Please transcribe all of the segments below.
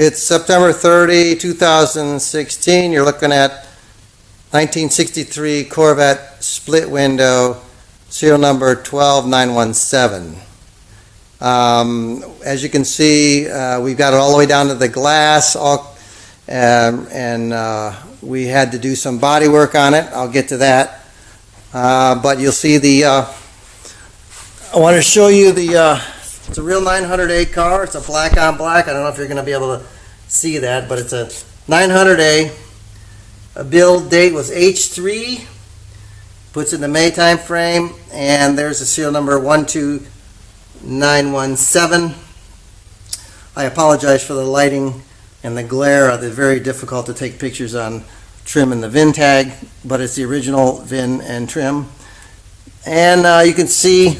It's September 30, 2016. You're looking at 1963 Corvette split window, serial number 12917. As you can see, we've got it all the way down to the glass, we had to do some body work on it. I'll get to that. But you'll see I want to show you it's a real 900A car. It's a black on black. I don't know if you're going to be able to see that, but it's a 900A. A build date was H3. Puts it in the May time frame, and there's the serial number 12917. I apologize for the lighting and the glare. They're very difficult to take pictures on trim and the VIN tag, but it's the original VIN and trim. And you can see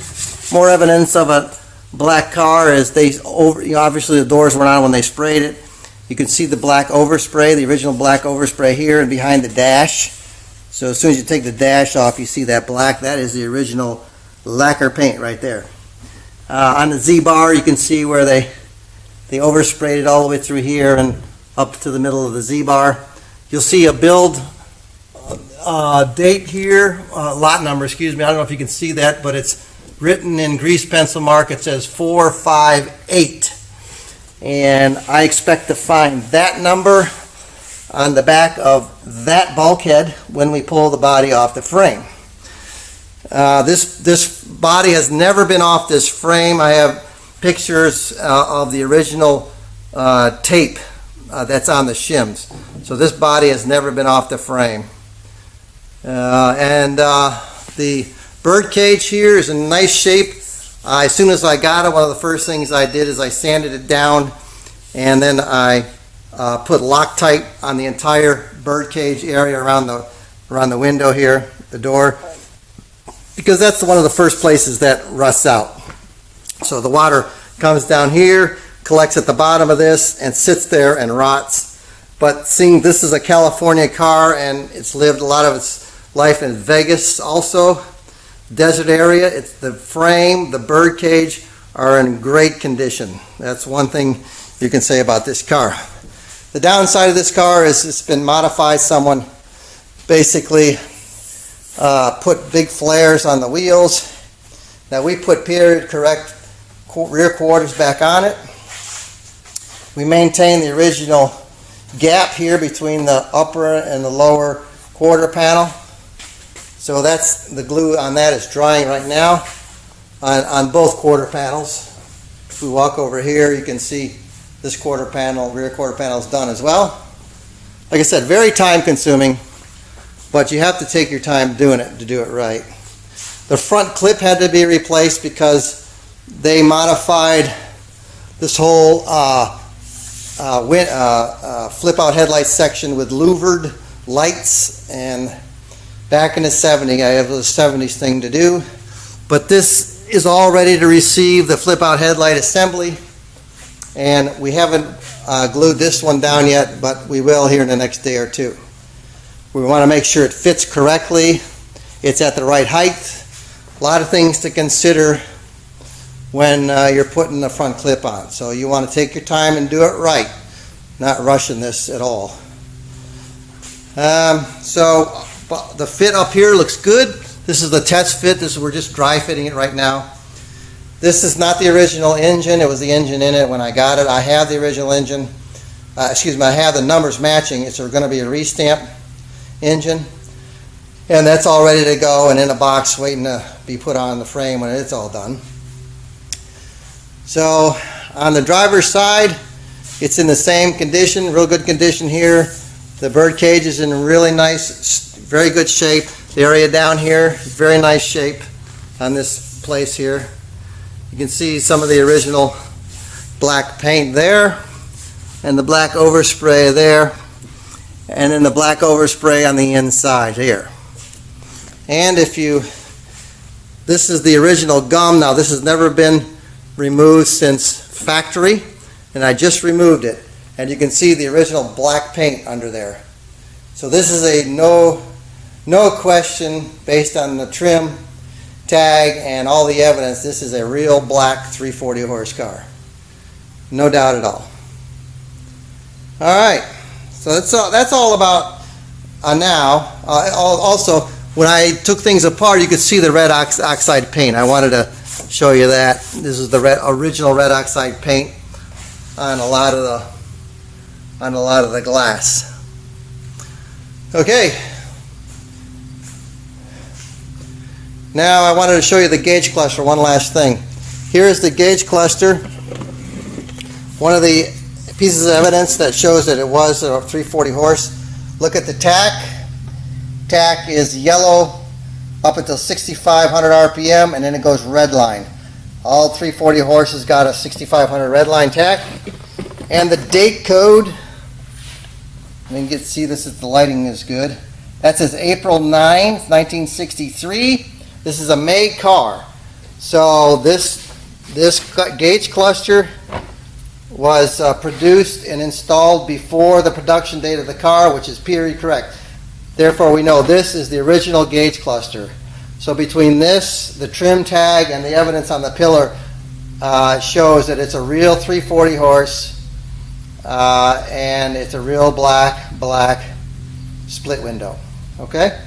more evidence of a black car as obviously the doors were on when they sprayed it. You can see the black overspray, the original black overspray here and behind the dash. So as soon as you take the dash off, you see that black. That is the original lacquer paint right there. On the Z-bar, you can see where they oversprayed it all the way through here and up to the middle of the Z-bar. You'll see a build date here, lot number, excuse me. I don't know if you can see that, but it's written in grease pencil mark. It says 458. And I expect to find that number on the back of that bulkhead when we pull the body off the frame. This body has never been off this frame. I have pictures of the original tape that's on the shims. So this body has never been off the frame. The bird cage here is in nice shape. As soon as I got it, one of the first things I did is I sanded it down, and then I put Loctite on the entire bird cage area around the window here, the door, because that's one of the first places that rusts out. So the water comes down here, collects at the bottom of this, and sits there and rots. But seeing this is a California car and it's lived a lot of its life in Vegas also, desert area, it's the frame, the bird cage are in great condition. That's one thing you can say about this car. The downside of this car is it's been modified. Someone basically put big flares on the wheels. Now we put period correct rear quarters back on it. We maintain the original gap here between the upper and the lower quarter panel. So that's the glue on that is drying right now on both quarter panels. If we walk over here, you can see this quarter panel, rear quarter panel is done as well. Like I said, very time consuming, but you have to take your time doing it to do it right. The front clip had to be replaced because they modified this whole flip out headlight section with louvered lights, and back in the 70s, I have a 70s thing to do, but this is all ready to receive the flip out headlight assembly, and we haven't glued this one down yet, but we will here in the next day or two. We want to make sure it fits correctly, it's at the right height. A lot of things to consider when you're putting the front clip on. So you want to take your time and do it right, not rushing this at all. So the fit up here looks good. This is the test fit. We're just dry fitting it right now. This is not the original engine. It was the engine in it when I got it. I have the original engine. I have the numbers matching. It's going to be a restamp engine. And that's all ready to go and in a box waiting to be put on the frame when it's all done. So on the driver's side, it's in the same condition, real good condition here. The bird cage is in really nice, very good shape. The area down here is very nice shape on this place here. You can see some of the original black paint there, and the black overspray there, and then the black overspray on the inside here. And this is the original gum. Now this has never been removed since factory, and I just removed it, and you can see the original black paint under there. So this is a no question, based on the trim, tag, and all the evidence, this is a real black 340 horse car. No doubt at all. All right, so that's all about now. Also, when I took things apart, you could see the red oxide paint. I wanted to show you that. This is the original red oxide paint on a lot of the glass. Okay. Now I wanted to show you the gauge cluster. One last thing. Here's the gauge cluster. One of the pieces of evidence that shows that it was a 340 horse. Look at the tack. Tack is yellow up until 6,500 RPM, and then it goes red line. All 340 horses got a 6,500 red line tack. And the date code, you can see this is, the lighting is good. That says April 9th, 1963. This is a May car. So this gauge cluster was produced and installed before the production date of the car, which is period correct. Therefore, we know this is the original gauge cluster. So between this, the trim tag, and the evidence on the pillar shows that it's a real 340 horse, and it's a real black split window. Okay?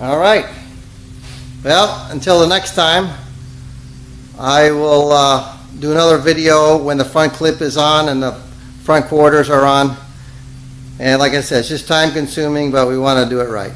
All right. Well, until the next time, I will do another video when the front clip is on and the front quarters are on. And like I said, it's just time consuming, but we want to do it right.